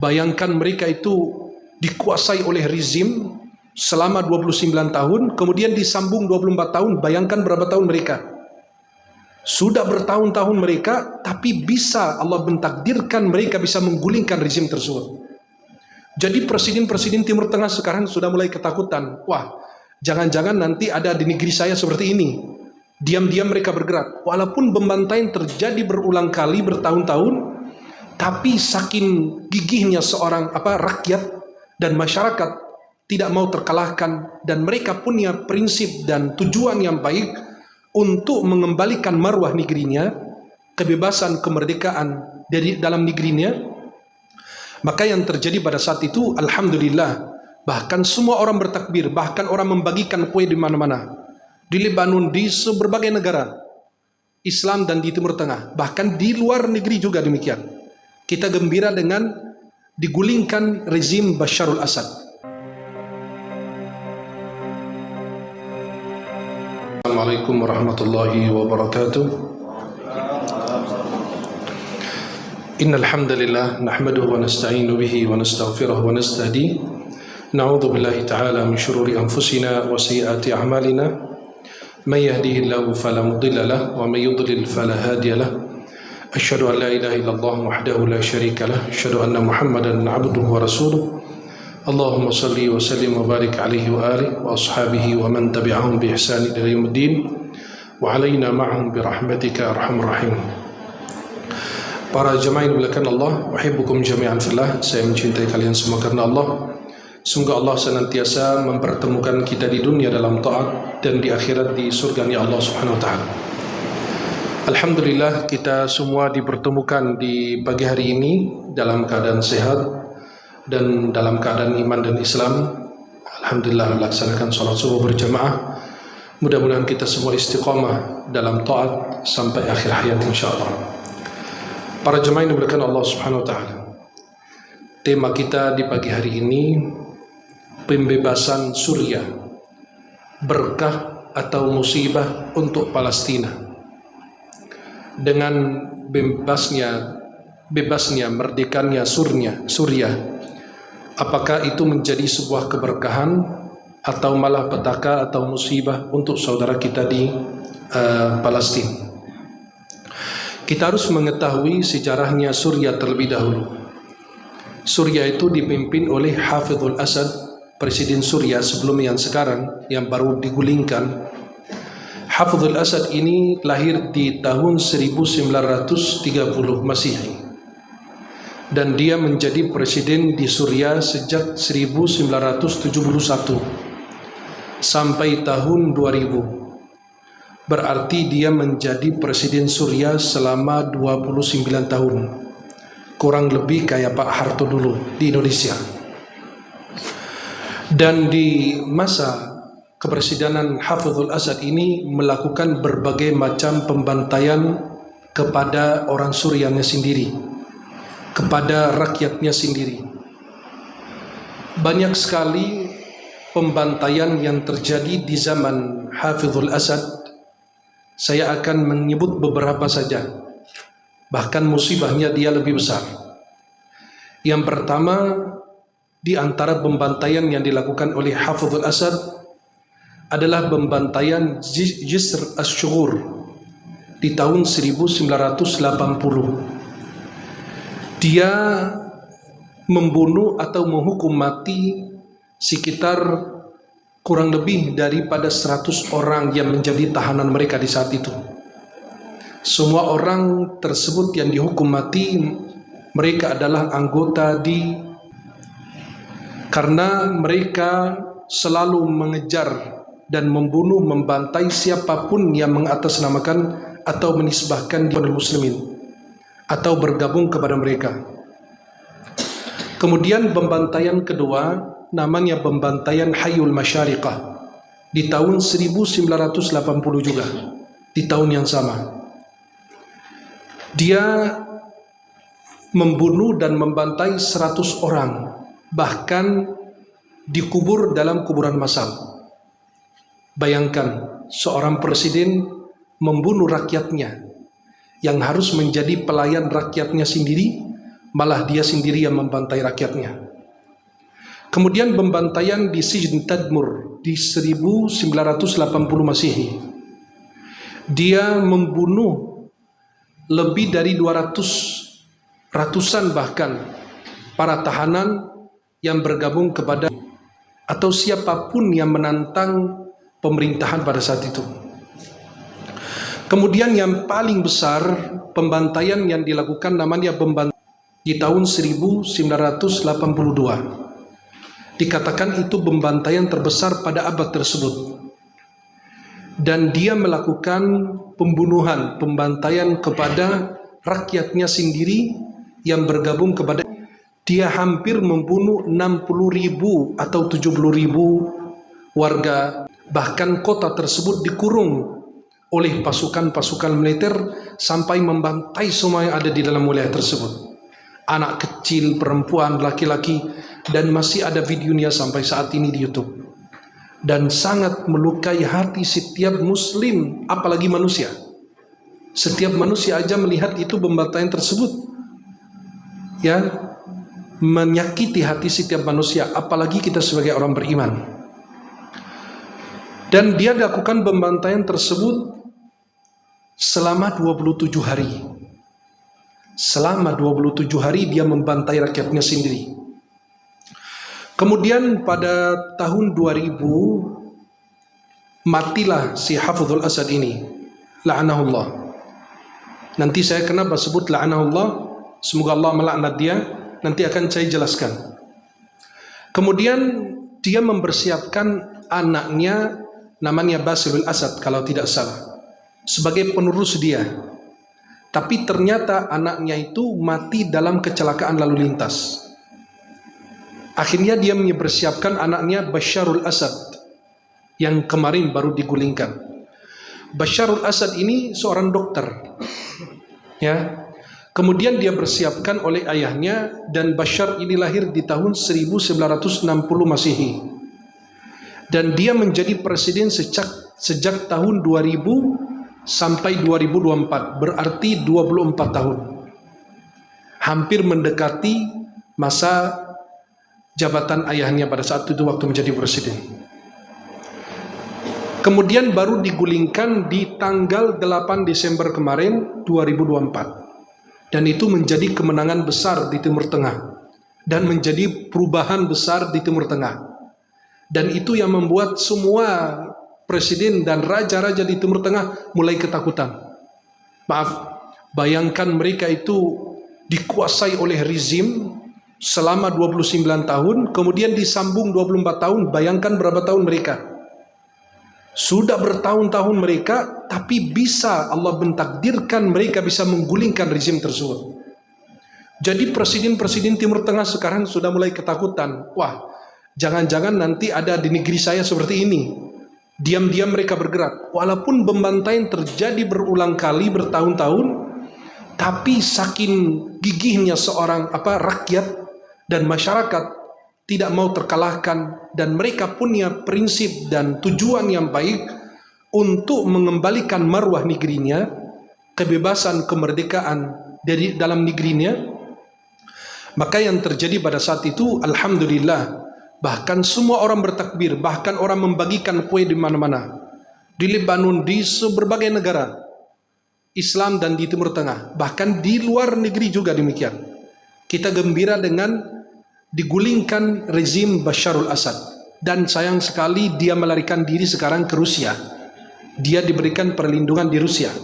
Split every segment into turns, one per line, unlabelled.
Bayangkan mereka itu dikuasai oleh rezim selama 29 tahun, kemudian disambung 24 tahun, bayangkan berapa tahun mereka. Sudah bertahun-tahun mereka, tapi bisa Allah mentakdirkan mereka bisa menggulingkan rezim tersebut. Jadi presiden-presiden Timur Tengah sekarang sudah mulai ketakutan. Wah, jangan-jangan nanti ada di negeri saya seperti ini. Diam-diam mereka bergerak. Walaupun pembantaian terjadi berulang kali bertahun-tahun, tapi saking gigihnya seorang rakyat dan masyarakat tidak mau terkalahkan, dan mereka punya prinsip dan tujuan yang baik untuk mengembalikan marwah negerinya, kebebasan, kemerdekaan dari dalam negerinya. Maka yang terjadi pada saat itu, alhamdulillah, bahkan semua orang bertakbir, bahkan orang membagikan kue di mana-mana. Di Lebanon, di berbagai negara Islam dan di Timur Tengah, bahkan di luar negeri juga demikian. Kita gembira dengan digulingkan rezim Basharul Asad. Assalamualaikum warahmatullahi wabarakatuh. Innal hamdalillah nahmaduhu wa nasta'inu bihi wa nastaghfiruhu wa nastahdihi. Na'udzu billahi ta'ala min shururi anfusina wa sayyiati a'malina. Man yahdihillahu fala mudilla lahu wa man yudlil fala hadiya lahu. Asyhadu an la ilaha illallah wahdahu la syarika lahu, asyhadu anna Muhammadan 'abduhu wa rasuluh. Allahumma salli wa sallim wa barik alaihi wa alihi wa ashabihi wa man tabi'ahum bi ihsan ila yaumiddin wa alaina ma'hum bi rahmatika arhamar rahim. Para jemaah yang dimuliakan Allah, uhibbukum jami'an fillah, saya mencintai kalian semua karena Allah. Sungguh Allah senantiasa mempertemukan kita di dunia dalam taat dan di akhirat di surganya Allah Subhanahu wa taala. Alhamdulillah, kita semua dipertemukan di pagi hari ini dalam keadaan sehat dan dalam keadaan iman dan Islam. Alhamdulillah, melaksanakan sholat subuh berjamaah. Mudah-mudahan kita semua istiqamah dalam taat sampai akhir hayat insyaallah. Para jemaah yang dimuliakan Allah Subhanahu wa taala, tema kita di pagi hari ini pembebasan Suriah, berkah atau musibah untuk Palestina. Dengan bebasnya merdekanya Suriah, apakah itu menjadi sebuah keberkahan atau malah petaka atau musibah untuk saudara kita di Palestina? Kita harus mengetahui sejarahnya Suriah terlebih dahulu. Suriah itu dipimpin oleh Hafizul Asad, presiden Suriah sebelum yang sekarang yang baru digulingkan. Hafizul Asad ini lahir di tahun 1930 Masehi, dan dia menjadi presiden di Suriah sejak 1971 sampai tahun 2000. Berarti dia menjadi presiden Suriah selama 29 tahun. Kurang lebih kayak Pak Harto dulu di Indonesia. Dan di masa kepresidenan Hafizul Asad ini melakukan berbagai macam pembantaian kepada orang Suriahnya sendiri, kepada rakyatnya sendiri. Banyak sekali pembantaian yang terjadi di zaman Hafizul Asad. Saya akan menyebut beberapa saja. Bahkan musibahnya dia lebih besar. Yang pertama, di antara pembantaian yang dilakukan oleh Hafizul Asad adalah pembantaian Jisr Ash-Shughur di tahun 1980. Dia membunuh atau menghukum mati sekitar kurang lebih daripada 100 orang yang menjadi tahanan mereka di saat itu. Semua orang tersebut yang dihukum mati, mereka adalah anggota karena mereka selalu mengejar dan membunuh, membantai siapapun yang mengatasnamakan atau menisbahkan dia muslimin atau bergabung kepada mereka. Kemudian pembantaian kedua namanya pembantaian Hayyul Masyariqah di tahun 1980 juga, di tahun yang sama. Dia membunuh dan membantai 100 orang, bahkan dikubur dalam kuburan massal. Bayangkan seorang presiden membunuh rakyatnya yang harus menjadi pelayan rakyatnya sendiri, malah dia sendiri yang membantai rakyatnya. Kemudian pembantaian di Sijin Tadmur di 1980 Masehi. Dia membunuh lebih dari 200 ratusan bahkan para tahanan yang bergabung kepada atau siapapun yang menantang pemerintahan pada saat itu. Kemudian yang paling besar pembantaian yang dilakukan namanya pembantaian di tahun 1982. Dikatakan itu pembantaian terbesar pada abad tersebut. Dan dia melakukan pembunuhan, pembantaian kepada rakyatnya sendiri yang bergabung kepada dia. Hampir membunuh 60.000 atau 70.000 warga. Bahkan kota tersebut dikurung oleh pasukan-pasukan militer sampai membantai semua yang ada di dalam wilayah tersebut. Anak kecil, perempuan, laki-laki, dan masih ada videonya sampai saat ini di YouTube. Dan sangat melukai hati setiap muslim, apalagi manusia. Setiap manusia aja melihat itu pembantaian tersebut, ya, menyakiti hati setiap manusia, apalagi kita sebagai orang beriman. Dan dia lakukan pembantaian tersebut selama 27 hari. Selama 27 hari dia membantai rakyatnya sendiri. Kemudian pada tahun 2000 matilah si Hafizul Asad ini, la'anahullah. Nanti saya kenapa sebut la'anahullah, semoga Allah melaknat dia, nanti akan saya jelaskan. Kemudian dia mempersiapkan anaknya, namanya Basirul Asad kalau tidak salah, sebagai penerus dia. Tapi ternyata anaknya itu mati dalam kecelakaan lalu lintas. Akhirnya dia mempersiapkan anaknya Basharul Asad yang kemarin baru digulingkan. Basharul Asad ini seorang dokter, ya. Kemudian dia bersiapkan oleh ayahnya, dan Bashar ini lahir di tahun 1960 Masehi. Dan dia menjadi presiden sejak tahun 2000 sampai 2024, berarti 24 tahun. Hampir mendekati masa jabatan ayahnya pada saat itu waktu menjadi presiden. Kemudian baru digulingkan di tanggal 8 Desember kemarin 2024. Dan itu menjadi kemenangan besar di Timur Tengah dan menjadi perubahan besar di Timur Tengah. Dan itu yang membuat semua presiden dan raja-raja di Timur Tengah mulai ketakutan. Maaf, bayangkan mereka itu dikuasai oleh rezim selama 29 tahun, kemudian disambung 24 tahun, bayangkan berapa tahun mereka. Sudah bertahun-tahun mereka, tapi bisa Allah mentakdirkan mereka bisa menggulingkan rezim tersebut. Jadi presiden-presiden Timur Tengah sekarang sudah mulai ketakutan. Wah, jangan-jangan nanti ada di negeri saya seperti ini. Diam-diam mereka bergerak. Walaupun pembantaian terjadi berulang kali bertahun-tahun, tapi saking gigihnya seorang rakyat dan masyarakat tidak mau terkalahkan, dan mereka punya prinsip dan tujuan yang baik untuk mengembalikan marwah negerinya, kebebasan, kemerdekaan dari dalam negerinya. Maka yang terjadi pada saat itu, alhamdulillah, bahkan semua orang bertakbir, bahkan orang membagikan kue di mana-mana, di Lebanon, di berbagai negara Islam dan di Timur Tengah, bahkan di luar negeri juga demikian. Kita gembira dengan digulingkan rezim Basharul Asad, dan sayang sekali dia melarikan diri sekarang ke Rusia. Dia diberikan perlindungan di Rusia,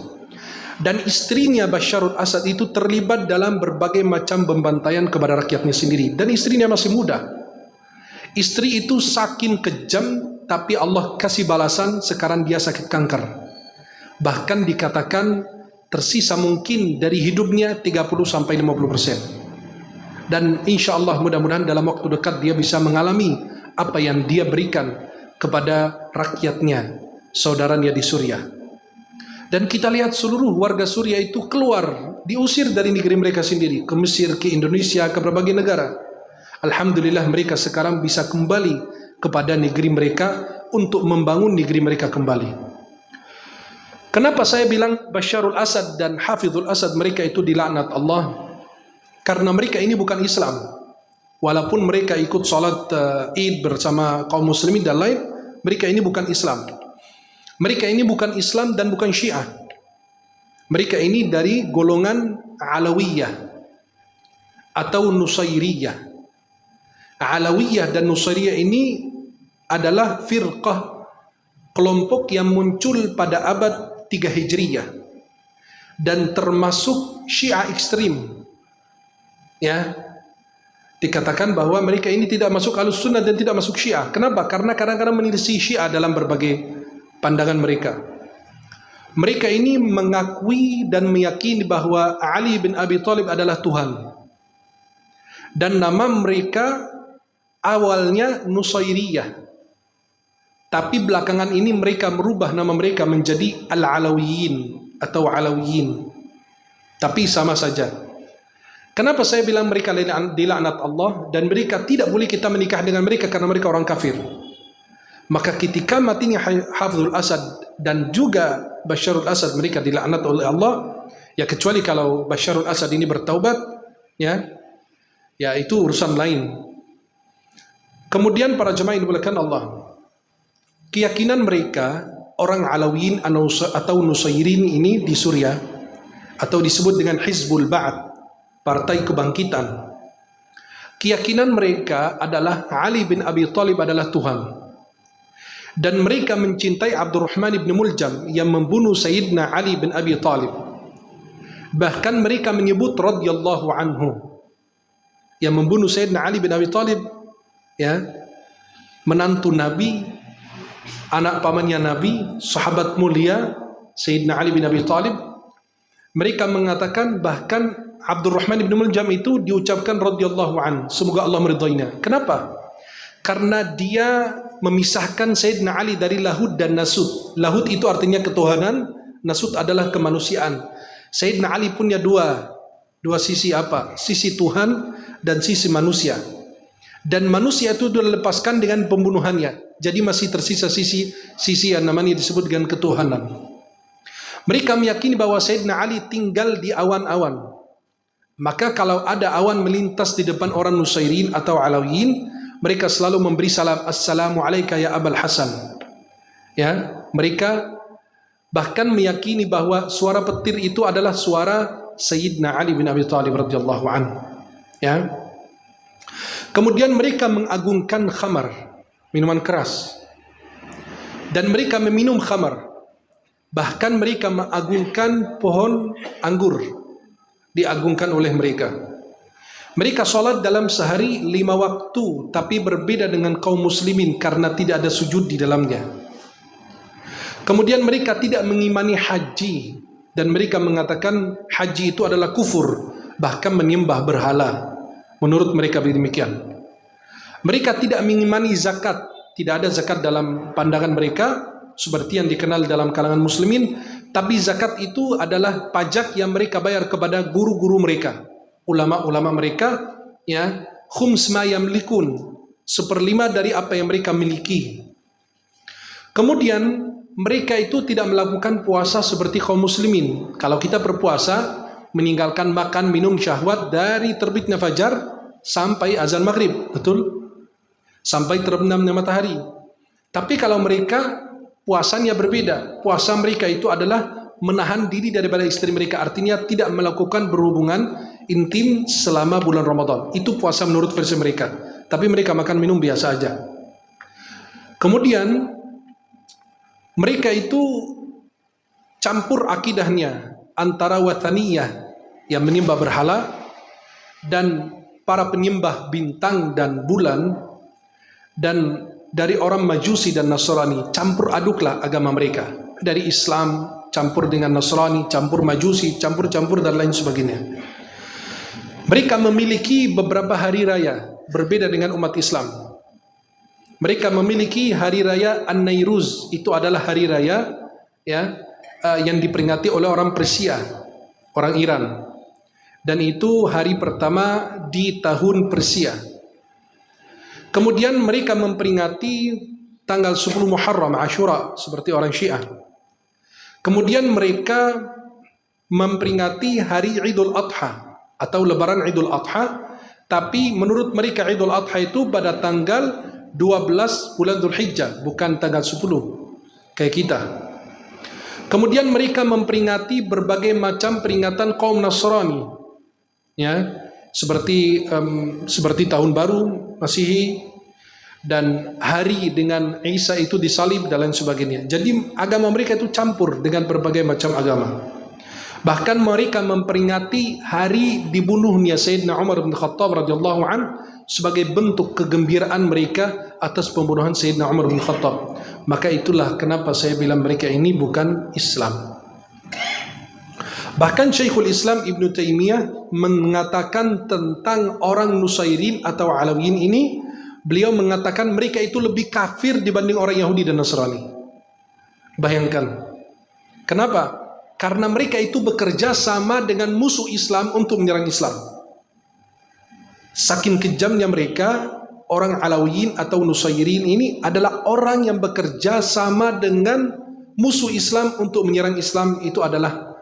dan istrinya Basharul Asad itu terlibat dalam berbagai macam pembantaian kepada rakyatnya sendiri, dan istrinya masih muda. Istri itu saking kejam, tapi Allah kasih balasan, sekarang dia sakit kanker. Bahkan dikatakan tersisa mungkin dari hidupnya 30-50%. Dan insya Allah mudah-mudahan dalam waktu dekat dia bisa mengalami apa yang dia berikan kepada rakyatnya, saudaranya di Suriah. Dan kita lihat seluruh warga Suriah itu keluar, diusir dari negeri mereka sendiri, ke Mesir, ke Indonesia, ke berbagai negara. Alhamdulillah mereka sekarang bisa kembali kepada negeri mereka untuk membangun negeri mereka kembali. Kenapa saya bilang Basharul Asad dan Hafizul Asad mereka itu dilaknat Allah? Karena mereka ini bukan Islam. Walaupun mereka ikut sholat Id bersama kaum muslimin dan lain, mereka ini bukan Islam. Mereka ini bukan Islam dan bukan Syiah. Mereka ini dari golongan Alawiyah atau Nusairiyah. Alawiyah dan Nusairiyah ini adalah firqah, kelompok yang muncul pada abad 3 Hijriyah dan termasuk Syiah ekstrim. Ya, dikatakan bahwa mereka ini tidak masuk Ahlussunnah dan tidak masuk Syiah. Kenapa? Karena kadang-kadang menyelisih Syiah dalam berbagai pandangan mereka. Mereka ini mengakui dan meyakini bahwa Ali bin Abi Thalib adalah Tuhan. Dan nama mereka awalnya Nusairiyah. Tapi belakangan ini mereka merubah nama mereka menjadi Al-Alawiyin atau Alawiyin. Tapi sama saja. Kenapa saya bilang mereka dilaknat Allah dan mereka tidak boleh kita menikah dengan mereka karena mereka orang kafir? Maka ketika matinya Hafizul Asad dan juga Basharul Asad, mereka dilaknat oleh Allah. Ya kecuali kalau Basharul Asad ini bertaubat, ya itu urusan lain. Kemudian para jemaah yang dimuliakan Allah, keyakinan mereka orang Alawiyin atau Nusairin ini di Suriah atau disebut dengan Hizbul Ba'ath, Partai Kebangkitan. Keyakinan mereka adalah Ali bin Abi Thalib adalah Tuhan. Dan mereka mencintai Abdurrahman bin Muljam yang membunuh Sayyidina Ali bin Abi Thalib. Bahkan mereka menyebut radhiyallahu anhu, yang membunuh Sayyidina Ali bin Abi Thalib, ya, menantu Nabi, anak pamannya Nabi, sahabat mulia Sayyidina Ali bin Abi Thalib. Mereka mengatakan bahkan Abdurrahman bin Muljam itu diucapkan radhiyallahu an, semoga Allah meridainya. Kenapa? Karena dia memisahkan Sayyidina Ali dari Lahud dan Nasud. Lahud itu artinya ketuhanan, Nasud adalah kemanusiaan. Sayyidina Ali punya dua sisi apa? Sisi Tuhan dan sisi manusia. Dan manusia itu dilepaskan dengan pembunuhannya. Jadi masih tersisa sisi yang namanya disebut dengan ketuhanan. Mereka meyakini bahwa Sayyidina Ali tinggal di awan-awan. Maka kalau ada awan melintas di depan orang Nusairin atau Alawiyin, mereka selalu memberi salam, Assalamu alayka ya Abul Hasan. Ya, mereka bahkan meyakini bahwa suara petir itu adalah suara Sayyidina Ali bin Abi Thalib radhiyallahu anhu. Ya. Kemudian mereka mengagungkan khamar, minuman keras. Dan mereka meminum khamar. Bahkan mereka mengagungkan pohon anggur, diagungkan oleh mereka. Mereka sholat dalam sehari 5 waktu, tapi berbeda dengan kaum muslimin karena tidak ada sujud di dalamnya. Kemudian mereka tidak mengimani haji, dan mereka mengatakan haji itu adalah kufur, bahkan menyembah berhala. Menurut mereka demikian. Mereka tidak mengimani zakat, tidak ada zakat dalam pandangan mereka, seperti yang dikenal dalam kalangan muslimin. Tapi zakat itu adalah pajak yang mereka bayar kepada guru-guru mereka, ulama-ulama mereka, ya, khums ma yamlikun, 1/5 dari apa yang mereka miliki. Kemudian mereka itu tidak melakukan puasa seperti kaum muslimin. Kalau kita berpuasa, meninggalkan makan, minum, syahwat dari terbitnya fajar sampai azan maghrib, betul? Sampai terbenamnya matahari. Tapi kalau mereka puasanya berbeda. Puasa mereka itu adalah menahan diri daripada istri mereka. Artinya tidak melakukan berhubungan intim selama bulan Ramadan. Itu puasa menurut versi mereka. Tapi mereka makan minum biasa aja. Kemudian mereka itu campur akidahnya antara wathaniyah yang menyembah berhala dan para penyembah bintang dan bulan, dan dari orang Majusi dan Nasrani, campur aduklah agama mereka. Dari Islam campur dengan Nasrani, campur Majusi, campur-campur dan lain sebagainya. Mereka memiliki beberapa hari raya berbeda dengan umat Islam. Mereka memiliki hari raya An-Nairuz, itu adalah hari raya, ya, yang diperingati oleh orang Persia, orang Iran. Dan itu hari pertama di tahun Persia. Kemudian mereka memperingati tanggal 10 Muharram, Ashura, seperti orang Syiah. Kemudian mereka memperingati hari Idul Adha. atau lebaran Idul Adha, tapi menurut mereka Idul Adha itu pada tanggal 12 bulan Dzulhijjah, bukan tanggal 10 kayak kita. Kemudian mereka memperingati berbagai macam peringatan kaum Nasrani, ya, seperti tahun baru Masihi dan hari dengan Isa itu disalib dan lain sebagainya. Jadi agama mereka itu campur dengan berbagai macam agama. Bahkan mereka memperingati hari dibunuhnya Sayyidina Umar bin Khattab radhiyallahu an sebagai bentuk kegembiraan mereka atas pembunuhan Sayyidina Umar bin Khattab. Maka itulah kenapa saya bilang mereka ini bukan Islam. Bahkan Syekhul Islam Ibn Taimiyah mengatakan tentang orang Nusairin atau Alawiyin ini, beliau mengatakan mereka itu lebih kafir dibanding orang Yahudi dan Nasrani. Bayangkan. Kenapa? Karena mereka itu bekerja sama dengan musuh Islam untuk menyerang Islam. Saking kejamnya mereka, orang Alawiyin atau Nusairin ini adalah orang yang bekerja sama dengan musuh Islam untuk menyerang Islam. Itu adalah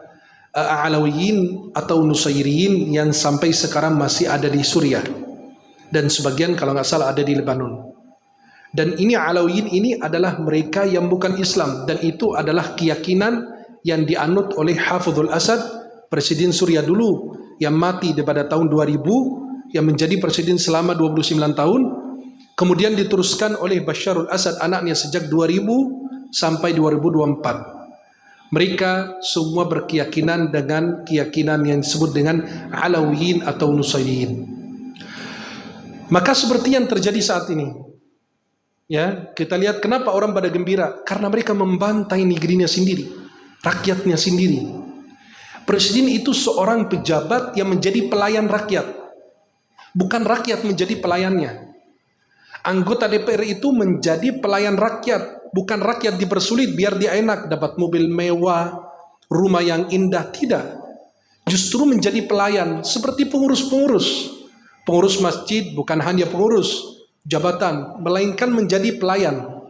Alawiyin atau Nusairin yang sampai sekarang masih ada di Suriah, dan sebagian kalau nggak salah ada di Lebanon. Dan ini Alawiyin ini adalah mereka yang bukan Islam, dan itu adalah keyakinan yang dianut oleh Hafizul Asad, presiden Suriah dulu yang mati pada tahun 2000, yang menjadi presiden selama 29 tahun, kemudian diteruskan oleh Basharul Asad anaknya sejak 2000 sampai 2024. Mereka semua berkeyakinan dengan keyakinan yang disebut dengan Alawiyin atau Nusairin. Maka seperti yang terjadi saat ini, ya, kita lihat kenapa orang pada gembira, karena mereka membantai negerinya sendiri, rakyatnya sendiri. Presiden itu seorang pejabat yang menjadi pelayan rakyat, bukan rakyat menjadi pelayannya. Anggota DPR itu menjadi pelayan rakyat, bukan rakyat dipersulit biar dia enak dapat mobil mewah, rumah yang indah. Tidak, justru menjadi pelayan seperti pengurus masjid, bukan hanya pengurus jabatan, melainkan menjadi pelayan,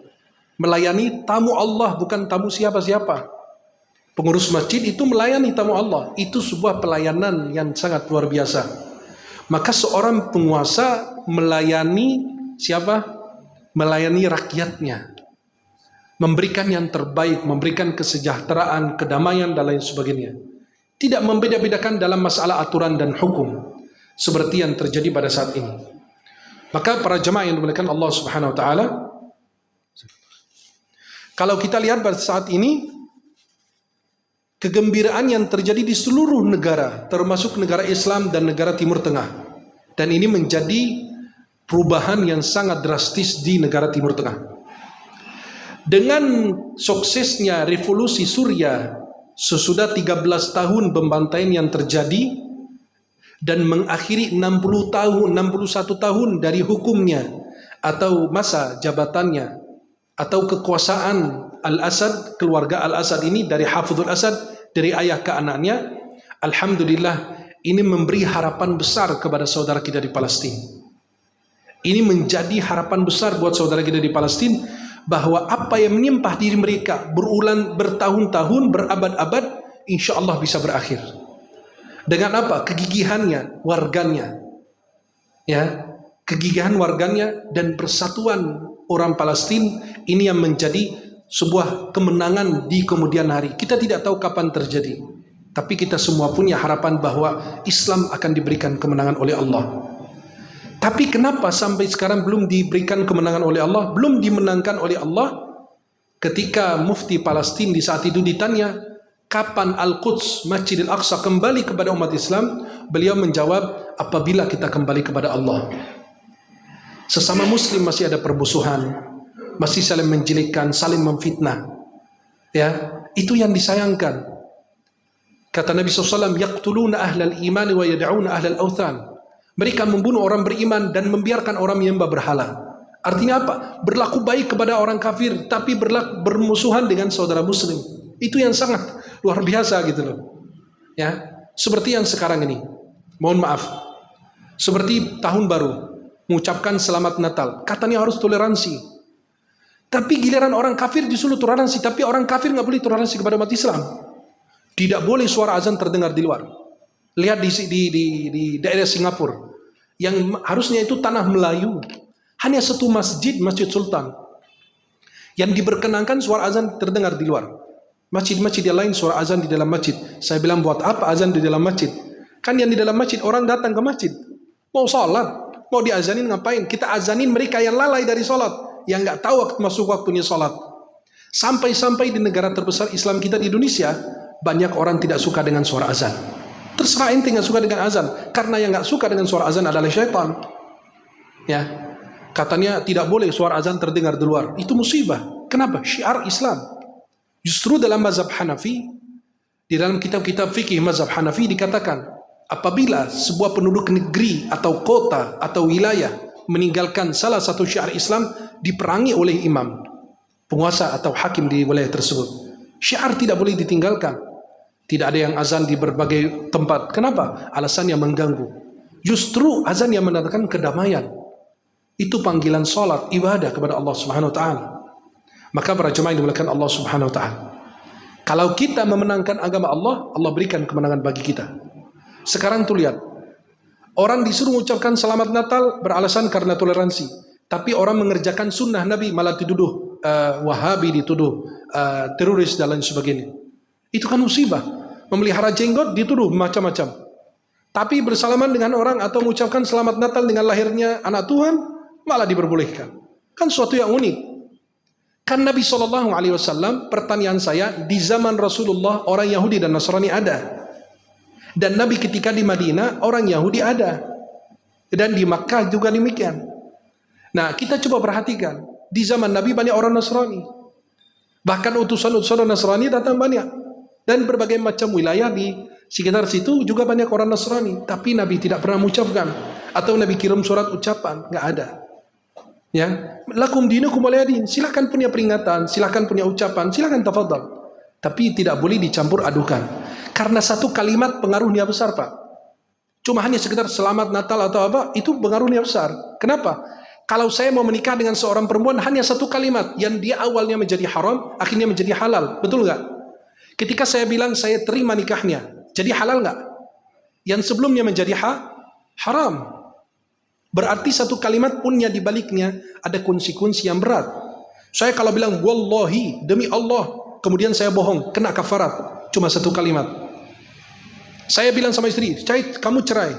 melayani tamu Allah, bukan tamu siapa-siapa. Pengurus masjid itu melayani tamu Allah, itu sebuah pelayanan yang sangat luar biasa. Maka seorang penguasa melayani siapa? Melayani rakyatnya, memberikan yang terbaik, memberikan kesejahteraan, kedamaian dan lain sebagainya. Tidak membeda-bedakan dalam masalah aturan dan hukum seperti yang terjadi pada saat ini. Maka para jemaah yang dimuliakan Allah Subhanahu wa taala, kalau kita lihat pada saat ini kegembiraan yang terjadi di seluruh negara, termasuk negara Islam dan negara Timur Tengah. Dan ini menjadi perubahan yang sangat drastis di negara Timur Tengah. Dengan suksesnya revolusi Suriah sesudah 13 tahun pembantaian yang terjadi dan mengakhiri 61 tahun dari hukumnya atau masa jabatannya atau kekuasaan Al-Asad, keluarga Al-Asad ini dari Hafizul Asad, dari ayah ke anaknya, alhamdulillah ini memberi harapan besar kepada saudara kita di Palestina. Ini menjadi harapan besar buat saudara kita di Palestina, bahwa apa yang menimpa diri mereka berulang bertahun-tahun, berabad-abad, insya Allah bisa berakhir. Dengan apa? Kegigihannya, warganya, ya, kegigihan warganya dan persatuan orang Palestina ini yang menjadi sebuah kemenangan di kemudian hari. Kita tidak tahu kapan terjadi, tapi kita semua punya harapan bahwa Islam akan diberikan kemenangan oleh Allah. Tapi kenapa sampai sekarang belum diberikan kemenangan oleh Allah, belum dimenangkan oleh Allah? Ketika mufti Palestina di saat itu ditanya, kapan Al-Quds, Masjidil Aqsa kembali kepada umat Islam? Beliau menjawab, apabila kita kembali kepada Allah. Sesama muslim masih ada permusuhan, masih saling menjelekkan, saling memfitnah. Ya, itu yang disayangkan. Kata Nabi SAW, yaqtuluna ahlal iman wa yad'una ahlal awthan. Mereka membunuh orang beriman dan membiarkan orang menyembah berhala. Artinya apa? Berlaku baik kepada orang kafir, tapi bermusuhan dengan saudara muslim. Itu yang sangat luar biasa gitu loh. Ya, seperti yang sekarang ini. Mohon maaf. Seperti tahun baru, mengucapkan selamat Natal. Katanya harus toleransi. Tapi giliran orang kafir disuruh toleransi, tapi orang kafir nggak boleh toleransi kepada umat Islam. Tidak boleh suara azan terdengar di luar. Lihat di daerah Singapura, yang harusnya itu tanah Melayu, hanya satu masjid, Masjid Sultan, yang diperkenankan suara azan terdengar di luar. Masjid-masjid yang lain suara azan di dalam masjid. Saya bilang, buat apa azan di dalam masjid? Kan yang di dalam masjid orang datang ke masjid, mau sholat, mau diazanin ngapain? Kita azanin mereka yang lalai dari sholat, yang nggak tahu masuk waktunya sholat. Sampai-sampai di negara terbesar Islam kita di Indonesia, banyak orang tidak suka dengan suara azan. Terserah ente nggak suka dengan azan, karena yang nggak suka dengan suara azan adalah syaitan. Ya, katanya tidak boleh suara azan terdengar di luar. Itu musibah. Kenapa? Syiar Islam. Justru dalam mazhab Hanafi, di dalam kitab-kitab fikih mazhab Hanafi dikatakan, apabila sebuah penduduk negeri atau kota atau wilayah meninggalkan salah satu syiar Islam, diperangi oleh imam, penguasa atau hakim di wilayah tersebut. Syiar tidak boleh ditinggalkan. Tidak ada yang azan di berbagai tempat. Kenapa? Alasannya mengganggu. Justru azan yang menandakan kedamaian. Itu panggilan salat, ibadah kepada Allah Subhanahu wa taala. Maka para jemaah yang dimuliakan Allah Subhanahu wa taala, kalau kita memenangkan agama Allah, Allah berikan kemenangan bagi kita. Sekarang tuh lihat, orang disuruh mengucapkan selamat Natal beralasan karena toleransi, tapi orang mengerjakan sunnah Nabi malah dituduh Wahabi, dituduh teroris dan lain sebagainya. Itu kan musibah. Memelihara jenggot dituduh macam-macam. Tapi bersalaman dengan orang atau mengucapkan selamat Natal dengan lahirnya anak Tuhan malah diperbolehkan. Kan suatu yang unik. Kan Nabi SAW, pertanyaan saya, di zaman Rasulullah orang Yahudi dan Nasrani ada. Dan Nabi ketika di Madinah orang Yahudi ada. Dan di Makkah juga demikian. Nah, kita coba perhatikan. Di zaman Nabi banyak orang Nasrani. Bahkan utusan-utusan Nasrani datang banyak. Dan berbagai macam wilayah di sekitar situ juga banyak orang Nasrani. Tapi Nabi tidak pernah mengucapkan. Atau Nabi kirim surat ucapan. Nggak ada. Ya, lakum dinukum waliyadin. Silakan punya peringatan, silakan punya ucapan, silakan tafadhal. Tapi tidak boleh dicampur adukan. Karena satu kalimat pengaruhnya besar, Pak. Cuma hanya sekedar selamat Natal atau apa, itu pengaruhnya besar. Kenapa? Kalau saya mau menikah dengan seorang perempuan, hanya satu kalimat yang dia awalnya menjadi haram, akhirnya menjadi halal. Betul nggak? Ketika saya bilang saya terima nikahnya, jadi halal nggak? Yang sebelumnya menjadi haram. Berarti satu kalimat punya di baliknya ada konsekuensi yang berat. Saya kalau bilang wallahi, demi Allah, kemudian saya bohong, kena kafarat. Cuma satu kalimat. Saya bilang sama istri, kamu cerai.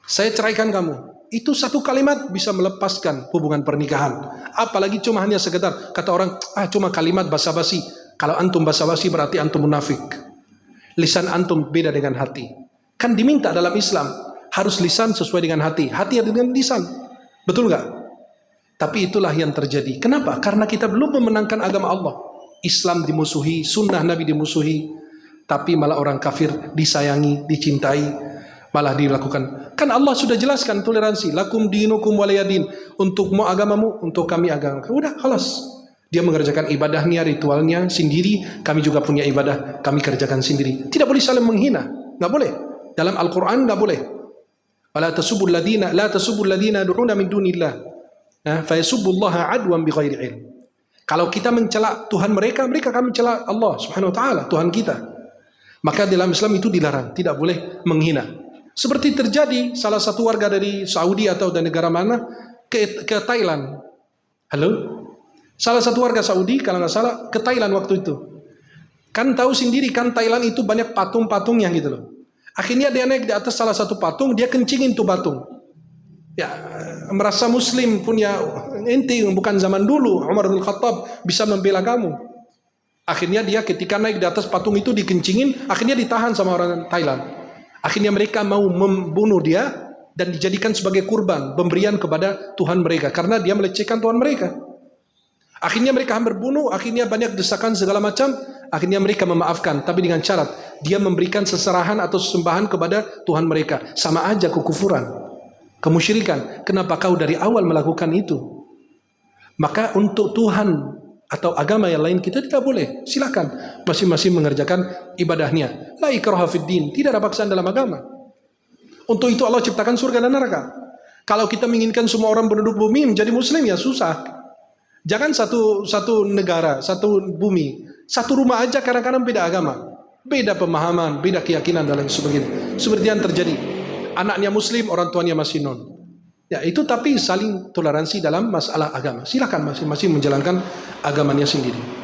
Saya ceraikan kamu. Itu satu kalimat bisa melepaskan hubungan pernikahan. Apalagi cuma hanya sekedar, kata orang, cuma kalimat basa-basi. Kalau antum basa-basi berarti antum munafik. Lisan antum beda dengan hati. Kan diminta dalam Islam, harus lisan sesuai dengan hati. Hati dengan lisan. Betul nggak? Tapi itulah yang terjadi. Kenapa? Karena kita belum memenangkan agama Allah. Islam dimusuhi, sunnah Nabi dimusuhi. Tapi malah orang kafir disayangi, dicintai. Malah dilakukan. Kan Allah sudah jelaskan toleransi. Lakum dinukum waliyadin. Untukmu agamamu, untuk kami agama. Udah, halas. Dia mengerjakan ibadahnya, ritualnya sendiri. Kami juga punya ibadah, kami kerjakan sendiri. Tidak boleh saling menghina. Nggak boleh. Dalam Al-Quran nggak boleh. La tasubul ladina yad'una min dunillah fa yasubbullaha adwan bighairi ilm. Kalau kita mencela Tuhan mereka akan mencela Allah Subhanahu wa taala, Tuhan kita. Maka dalam Islam itu dilarang, tidak boleh menghina. Seperti terjadi salah satu warga dari Saudi atau dari negara mana ke Thailand. Halo? Salah satu warga Saudi kalau nggak salah ke Thailand waktu itu. Kan tahu sendiri kan Thailand itu banyak patung-patungnya gitu loh. Akhirnya dia naik di atas salah satu patung, dia kencingin tuh patung. Ya, merasa muslim punya inti, bukan zaman dulu Umar bin Khattab bisa membela kamu. Akhirnya dia ketika naik di atas patung itu dikencingin, akhirnya ditahan sama orang Thailand. Akhirnya mereka mau membunuh dia dan dijadikan sebagai kurban, pemberian kepada Tuhan mereka karena dia melecehkan Tuhan mereka. Akhirnya mereka hampir bunuh, akhirnya banyak desakan segala macam. Akhirnya mereka memaafkan, tapi dengan syarat dia memberikan seserahan atau sesembahan kepada Tuhan mereka. Sama aja kekufuran, kemusyrikan. Kenapa kau dari awal melakukan itu? Maka untuk Tuhan atau agama yang lain kita tidak boleh. Silakan masing-masing mengerjakan ibadahnya. La ikraha fid din, tidak ada paksaan dalam agama. Untuk itu Allah ciptakan surga dan neraka. Kalau kita menginginkan semua orang penduduk bumi menjadi muslim, ya susah. Jangan satu negara, satu bumi, satu rumah aja kadang-kadang beda agama. beda pemahaman, beda keyakinan dan lain sebagainya. Seperti yang terjadi, anaknya Muslim, orang tuanya masih non. Ya itu, tapi saling toleransi dalam masalah agama. Silakan masing-masing menjalankan agamanya sendiri.